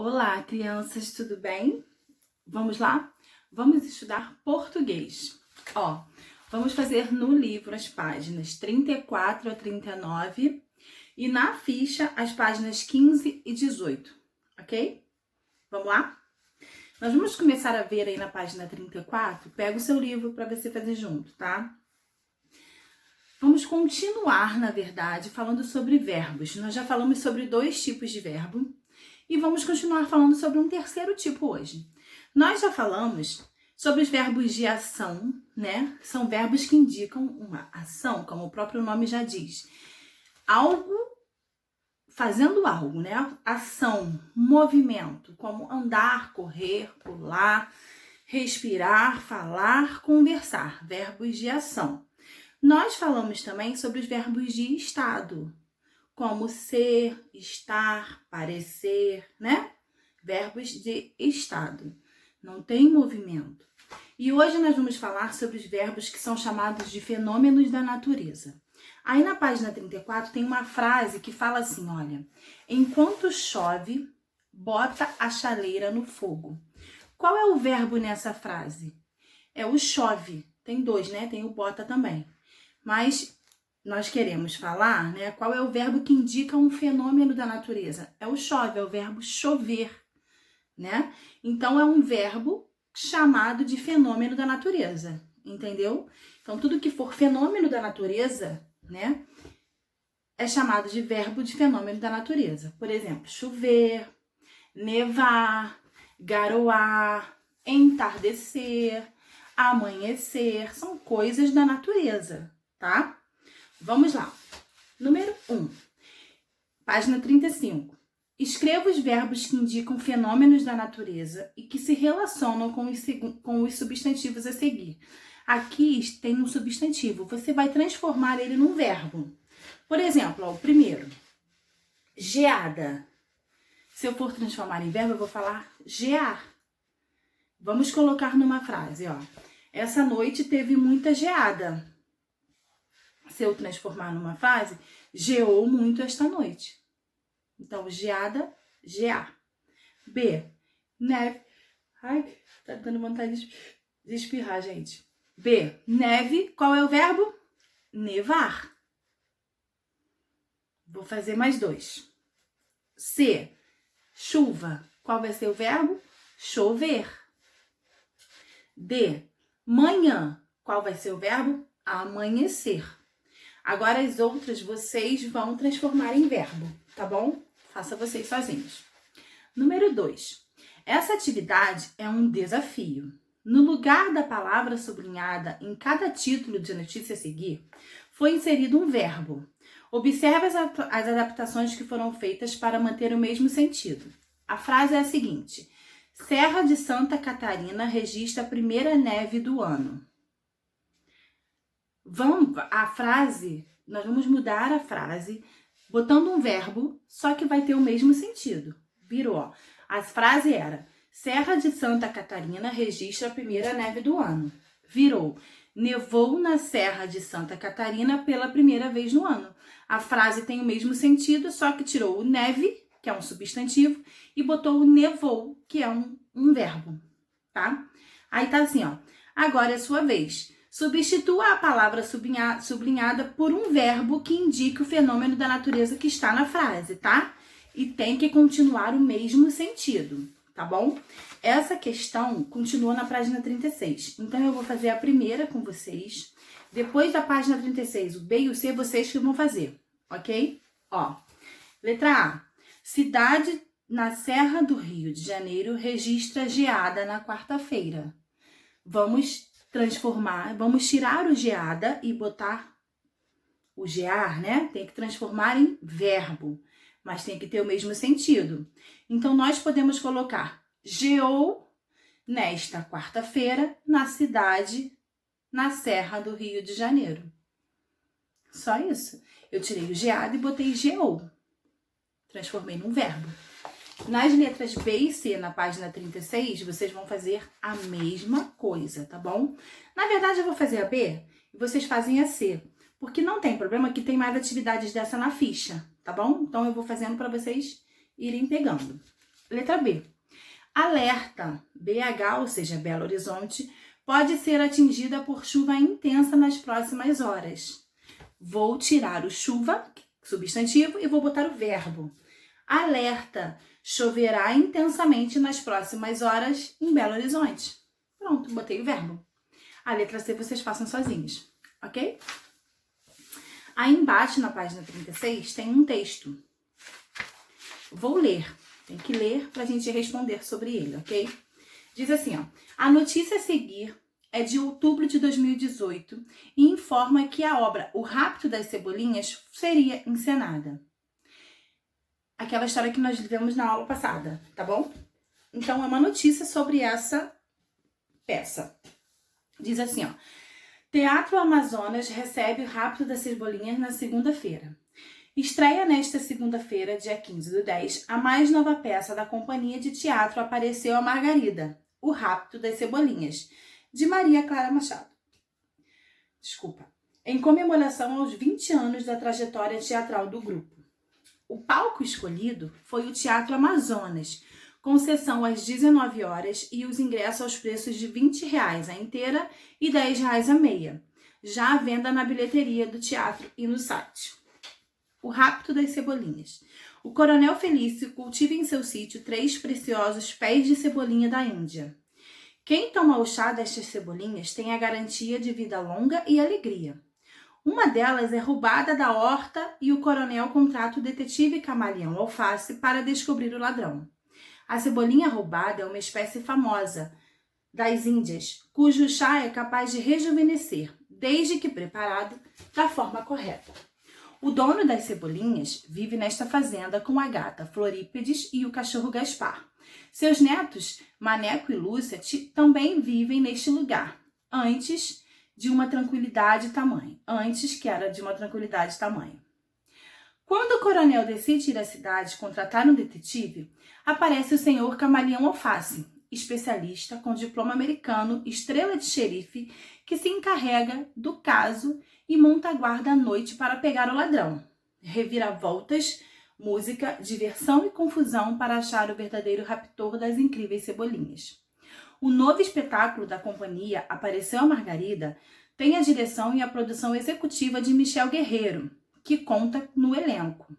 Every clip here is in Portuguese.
Olá, crianças, tudo bem? Vamos lá? Vamos estudar português. Vamos fazer no livro as páginas 34 a 39 e na ficha as páginas 15 e 18, ok? Vamos lá? Nós vamos começar a ver aí na página 34. Pega o seu livro para você fazer junto, tá? Vamos continuar, na verdade, falando sobre verbos. Nós já falamos sobre 2 tipos de verbo e vamos continuar falando sobre um terceiro tipo hoje. Nós já falamos sobre os verbos de ação, né? São verbos que indicam uma ação, como o próprio nome já diz. Algo, fazendo algo, né? Ação, movimento, como andar, correr, pular, respirar, falar, conversar. Verbos de ação. Nós falamos também sobre os verbos de estado, como ser, estar, parecer, né? Verbos de estado. Não tem movimento. E hoje nós vamos falar sobre os verbos que são chamados de fenômenos da natureza. Aí na página 34 tem uma frase que fala assim, olha: enquanto chove, bota a chaleira no fogo. Qual é o verbo nessa frase? É o chove. Tem 2, né? Tem o bota também. Mas nós queremos falar, né, qual é o verbo que indica um fenômeno da natureza? É o chove, é o verbo chover, né? Então, é um verbo chamado de fenômeno da natureza, entendeu? Então, tudo que for fenômeno da natureza, né, é chamado de verbo de fenômeno da natureza. Por exemplo, chover, nevar, garoar, entardecer, amanhecer, são coisas da natureza, tá? Vamos lá. Número 1. Página 35. Escreva os verbos que indicam fenômenos da natureza e que se relacionam com os substantivos a seguir. Aqui tem um substantivo. Você vai transformar ele num verbo. Por exemplo, o primeiro. Geada. Se eu for transformar em verbo, eu vou falar gear. Vamos colocar numa frase, ó. Essa noite teve muita geada. Se eu transformar numa frase, geou muito esta noite. Então, geada, gear. B, neve. Ai, tá dando vontade de espirrar, gente. B, neve. Qual é o verbo? Nevar. Vou fazer mais 2. C, chuva. Qual vai ser o verbo? Chover. D, manhã. Qual vai ser o verbo? Amanhecer. Agora as outras vocês vão transformar em verbo, tá bom? Faça vocês sozinhos. Número 2. Essa atividade é um desafio. No lugar da palavra sublinhada em cada título de notícia a seguir, foi inserido um verbo. Observe as adaptações que foram feitas para manter o mesmo sentido. A frase é a seguinte: Serra de Santa Catarina registra a primeira neve do ano. Nós vamos mudar a frase botando um verbo, só que vai ter o mesmo sentido. Virou, ó. A frase era: Serra de Santa Catarina registra a primeira neve do ano. Virou: nevou na Serra de Santa Catarina pela primeira vez no ano. A frase tem o mesmo sentido, só que tirou o neve, que é um substantivo, e botou o nevou, que é um verbo, tá? Aí tá assim, ó. Agora é a sua vez. Substitua a palavra sublinhada por um verbo que indique o fenômeno da natureza que está na frase, tá? E tem que continuar o mesmo sentido, tá bom? Essa questão continua na página 36. Então, eu vou fazer a primeira com vocês. Depois da página 36, o B e o C, vocês que vão fazer, ok? Ó, letra A. Cidade na Serra do Rio de Janeiro registra geada na quarta-feira. Vamos tirar o geada e botar o gear, né? Tem que transformar em verbo, mas tem que ter o mesmo sentido. Então, nós podemos colocar geou nesta quarta-feira na cidade, na Serra do Rio de Janeiro. Só isso. Eu tirei o geada e botei geou. Transformei num verbo. Nas letras B e C, na página 36, vocês vão fazer a mesma coisa, tá bom? Na verdade, eu vou fazer a B e vocês fazem a C, porque não tem problema que tem mais atividades dessa na ficha, tá bom? Então, eu vou fazendo para vocês irem pegando. Letra B. Alerta. BH, ou seja, Belo Horizonte, pode ser atingida por chuva intensa nas próximas horas. Vou tirar o chuva, substantivo, e vou botar o verbo. Alerta. Choverá intensamente nas próximas horas em Belo Horizonte. Pronto, botei o verbo. A letra C vocês façam sozinhos, ok? Aí embaixo, na página 36, tem um texto. Vou ler. Tem que ler para a gente responder sobre ele, ok? Diz assim, ó. A notícia a seguir é de outubro de 2018 e informa que a obra O Rapto das Cebolinhas seria encenada. Aquela história que nós vivemos na aula passada, tá bom? Então, é uma notícia sobre essa peça. Diz assim, ó. Teatro Amazonas recebe O Rapto das Cebolinhas na segunda-feira. Estreia nesta segunda-feira, dia 15/10, a mais nova peça da companhia de teatro Apareceu a Margarida, O Rapto das Cebolinhas, de Maria Clara Machado. Em comemoração aos 20 anos da trajetória teatral do grupo. O palco escolhido foi o Teatro Amazonas, com sessão às 19 horas e os ingressos aos preços de R$20 a inteira e R$10 a meia, já à venda na bilheteria do teatro e no site. O Rapto das Cebolinhas. O Coronel Felício cultiva em seu sítio 3 preciosos pés de cebolinha da Índia. Quem toma o chá destas cebolinhas tem a garantia de vida longa e alegria. Uma delas é roubada da horta e o coronel contrata o detetive camaleão Alface para descobrir o ladrão. A cebolinha roubada é uma espécie famosa das Índias, cujo chá é capaz de rejuvenescer, desde que preparado da forma correta. O dono das cebolinhas vive nesta fazenda com a gata Florípedes e o cachorro Gaspar. Seus netos, Maneco e Lúcia, também vivem neste lugar, antes que era de uma tranquilidade tamanha. Quando o coronel decide ir à cidade contratar um detetive, aparece o senhor Camaleão Alface, especialista com diploma americano, estrela de xerife, que se encarrega do caso e monta a guarda à noite para pegar o ladrão. Reviravoltas, música, diversão e confusão para achar o verdadeiro raptor das incríveis cebolinhas. O novo espetáculo da companhia Apareceu a Margarida tem a direção e a produção executiva de Michel Guerreiro, que conta no elenco.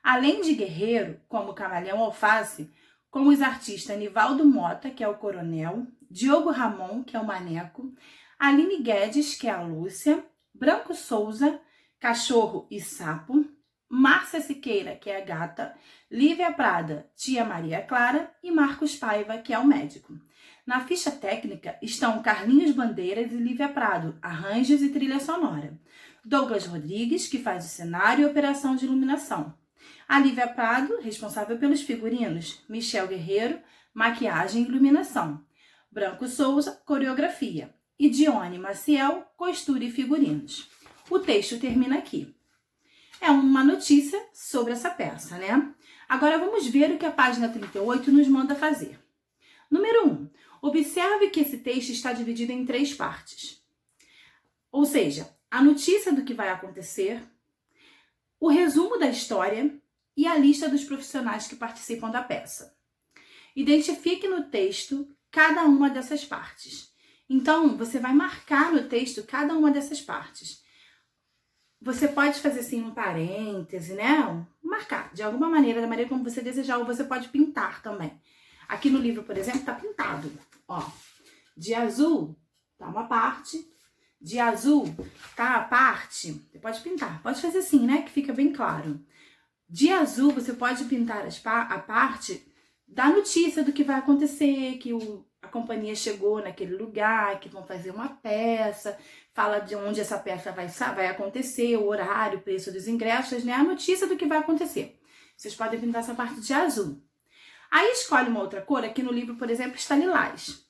Além de Guerreiro, como Camaleão Alface, com os artistas Nivaldo Mota, que é o Coronel, Diogo Ramon, que é o Maneco, Aline Guedes, que é a Lúcia, Branco Souza, Cachorro e Sapo, Márcia Siqueira, que é a Gata, Lívia Prada, Tia Maria Clara e Marcos Paiva, que é o médico. Na ficha técnica estão Carlinhos Bandeiras e Lívia Prado, arranjos e trilha sonora. Douglas Rodrigues, que faz o cenário e operação de iluminação. A Lívia Prado, responsável pelos figurinos. Michel Guerreiro, maquiagem e iluminação. Branco Souza, coreografia. E Dione Maciel, costura e figurinos. O texto termina aqui. É uma notícia sobre essa peça, né? Agora vamos ver o que a página 38 nos manda fazer. Número 1. Observe que esse texto está dividido em 3 partes. Ou seja, a notícia do que vai acontecer, o resumo da história e a lista dos profissionais que participam da peça. Identifique no texto cada uma dessas partes. Então, você vai marcar no texto cada uma dessas partes. Você pode fazer assim um parêntese, né? Marcar de alguma maneira, da maneira como você desejar, ou você pode pintar também. Aqui no livro, por exemplo, tá pintado. Ó, de azul tá uma parte, de azul tá a parte. Você pode pintar, pode fazer assim, né? Que fica bem claro. De azul você pode pintar a parte da notícia do que vai acontecer, que a companhia chegou naquele lugar, que vão fazer uma peça, fala de onde essa peça vai acontecer, o horário, o preço dos ingressos, né? A notícia do que vai acontecer. Vocês podem pintar essa parte de azul. Aí escolhe uma outra cor, aqui no livro, por exemplo, está lilás,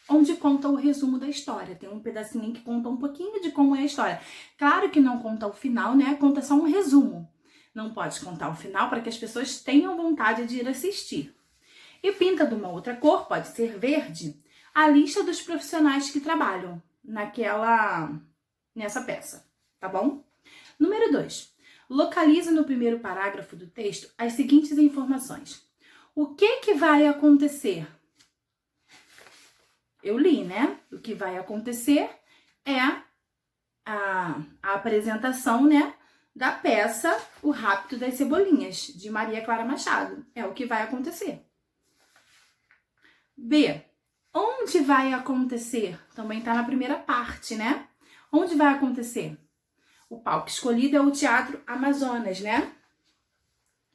onde conta o resumo da história. Tem um pedacinho que conta um pouquinho de como é a história. Claro que não conta o final, né? Conta só um resumo. Não pode contar o final para que as pessoas tenham vontade de ir assistir. E pinta de uma outra cor, pode ser verde, a lista dos profissionais que trabalham nessa peça, tá bom? Número 2. Localiza no primeiro parágrafo do texto as seguintes informações. O que vai acontecer? Eu li, né? O que vai acontecer é a apresentação, né, da peça O Rapto das Cebolinhas, de Maria Clara Machado. É o que vai acontecer. B. Onde vai acontecer? Também está na primeira parte, né? Onde vai acontecer? O palco escolhido é o Teatro Amazonas, né?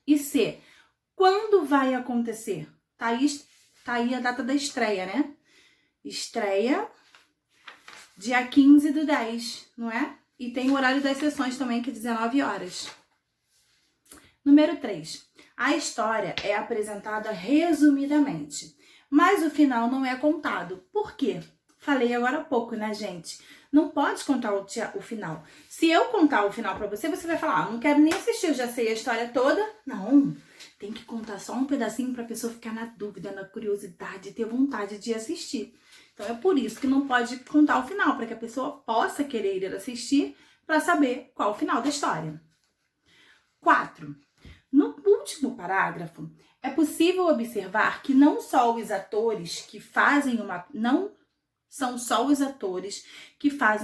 E C. Quando vai acontecer? Tá aí a data da estreia, né? Estreia dia 15/10, não é? E tem o horário das sessões também, que é 19 horas. Número 3. A história é apresentada resumidamente, mas o final não é contado. Por quê? Falei agora há pouco, né, gente? Não pode contar o final. Se eu contar o final pra você, você vai falar, não quero nem assistir, eu já sei a história toda. Não, tem que contar só um pedacinho pra pessoa ficar na dúvida, na curiosidade, ter vontade de assistir. Então é por isso que não pode contar o final, para que a pessoa possa querer ir assistir para saber qual é o final da história. 4. No último parágrafo, é possível observar que não são só os atores que fazem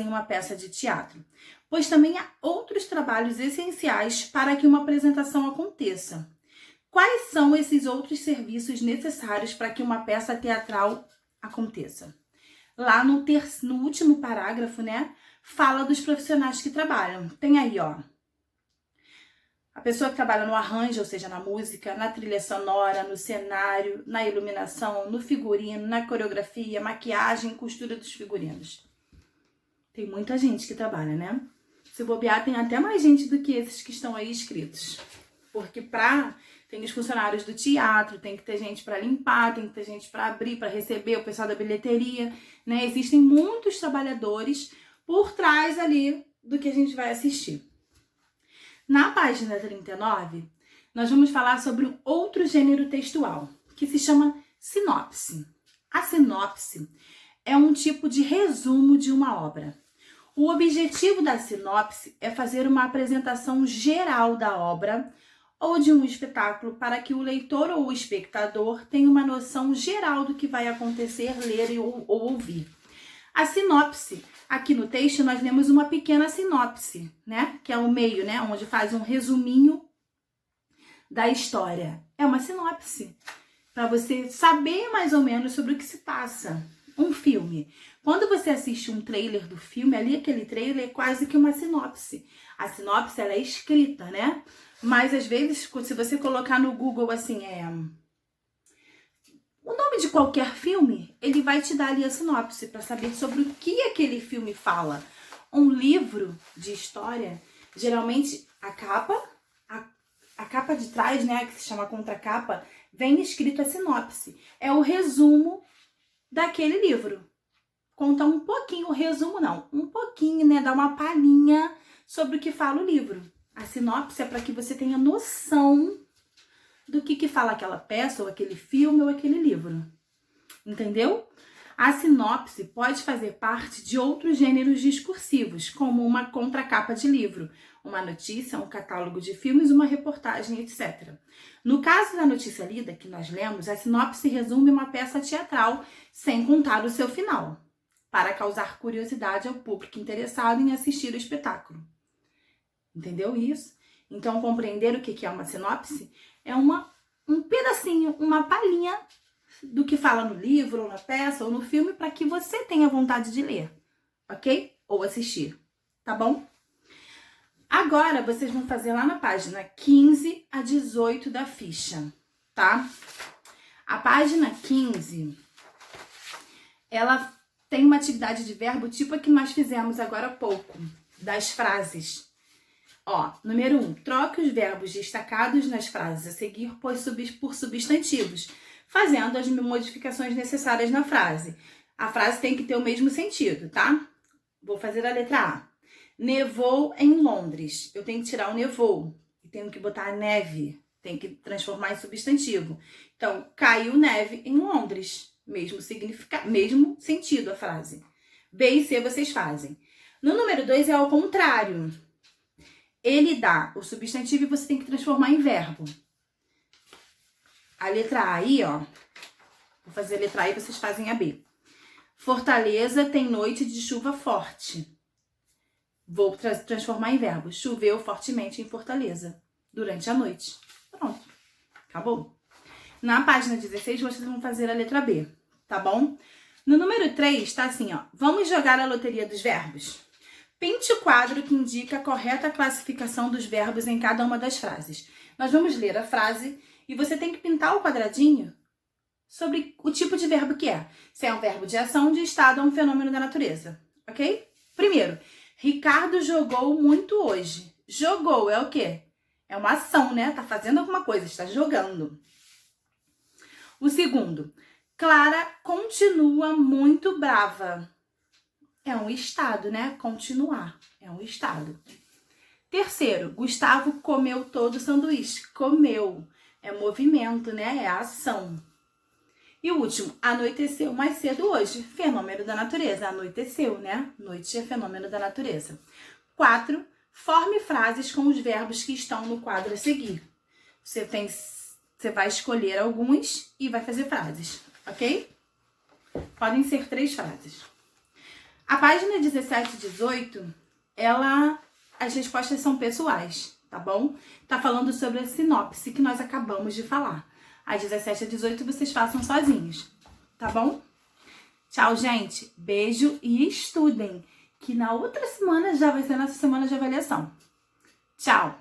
uma peça de teatro, pois também há outros trabalhos essenciais para que uma apresentação aconteça. Quais são esses outros serviços necessários para que uma peça teatral aconteça? Lá no último parágrafo, né, fala dos profissionais que trabalham. Tem aí, ó, a pessoa que trabalha no arranjo, ou seja, na música, na trilha sonora, no cenário, na iluminação, no figurino, na coreografia, maquiagem e costura dos figurinos. Tem muita gente que trabalha, né? Se bobear, tem até mais gente do que esses que estão aí escritos. Porque tem os funcionários do teatro, tem que ter gente para limpar, tem que ter gente para abrir, para receber, o pessoal da bilheteria, né? Existem muitos trabalhadores por trás ali do que a gente vai assistir. Na página 39, nós vamos falar sobre um outro gênero textual, que se chama sinopse. A sinopse é um tipo de resumo de uma obra. O objetivo da sinopse é fazer uma apresentação geral da obra ou de um espetáculo para que o leitor ou o espectador tenha uma noção geral do que vai acontecer, ler ou ouvir. A sinopse, aqui no texto nós lemos uma pequena sinopse, né? Que é o meio, né? Onde faz um resuminho da história. É uma sinopse, para você saber mais ou menos sobre o que se passa. Um filme. Quando você assiste um trailer do filme, ali aquele trailer é quase que uma sinopse. A sinopse, ela é escrita, né? Mas às vezes, se você colocar no Google assim, o nome de qualquer filme, ele vai te dar ali a sinopse para saber sobre o que aquele filme fala. Um livro de história, geralmente a capa de trás, né, que se chama contracapa, vem escrito a sinopse. É o resumo daquele livro. Conta um pouquinho, o resumo não, um pouquinho, né, dá uma palhinha sobre o que fala o livro. A sinopse é para que você tenha noção do que fala aquela peça, ou aquele filme, ou aquele livro. Entendeu? A sinopse pode fazer parte de outros gêneros discursivos, como uma contracapa de livro, uma notícia, um catálogo de filmes, uma reportagem, etc. No caso da notícia lida, que nós lemos, a sinopse resume uma peça teatral sem contar o seu final, para causar curiosidade ao público interessado em assistir o espetáculo. Entendeu isso? Então, compreender o que é uma sinopse é um pedacinho, uma palhinha do que fala no livro, ou na peça, ou no filme, para que você tenha vontade de ler, ok? Ou assistir, tá bom? Agora, vocês vão fazer lá na página 15 a 18 da ficha, tá? A página 15, ela tem uma atividade de verbo tipo a que nós fizemos agora há pouco, das frases. Ó, número 1, troque os verbos destacados nas frases a seguir por substantivos, fazendo as modificações necessárias na frase. A frase tem que ter o mesmo sentido, tá? Vou fazer a letra A. Nevou em Londres. Eu tenho que tirar o nevou e tenho que botar neve. Tem que transformar em substantivo. Então, caiu neve em Londres. Mesmo sentido a frase. B e C vocês fazem. No número 2 é ao contrário. Ele dá o substantivo e você tem que transformar em verbo. A letra A aí, ó. Vou fazer a letra A e vocês fazem a B. Fortaleza tem noite de chuva forte. Vou transformar em verbo. Choveu fortemente em Fortaleza durante a noite. Pronto. Acabou. Na página 16, vocês vão fazer a letra B, tá bom? No número 3, tá assim, ó. Vamos jogar a loteria dos verbos? Pinte o quadro que indica a correta classificação dos verbos em cada uma das frases. Nós vamos ler a frase e você tem que pintar o quadradinho sobre o tipo de verbo que é. Se é um verbo de ação, de estado ou um fenômeno da natureza, ok? Primeiro, Ricardo jogou muito hoje. Jogou é o quê? É uma ação, né? Tá fazendo alguma coisa, está jogando. O segundo, Clara continua muito brava. É um estado, né? Continuar. É um estado. Terceiro, Gustavo comeu todo o sanduíche. Comeu. É movimento, né? É ação. E o último, anoiteceu mais cedo hoje. Fenômeno da natureza. Anoiteceu, né? Noite é fenômeno da natureza. 4, forme frases com os verbos que estão no quadro a seguir. Você vai escolher alguns e vai fazer frases, ok? Podem ser 3 frases. A página 17 e 18, as respostas são pessoais, tá bom? Tá falando sobre a sinopse que nós acabamos de falar. A 17 e 18 vocês façam sozinhos, tá bom? Tchau, gente. Beijo e estudem, que na outra semana já vai ser nossa semana de avaliação. Tchau!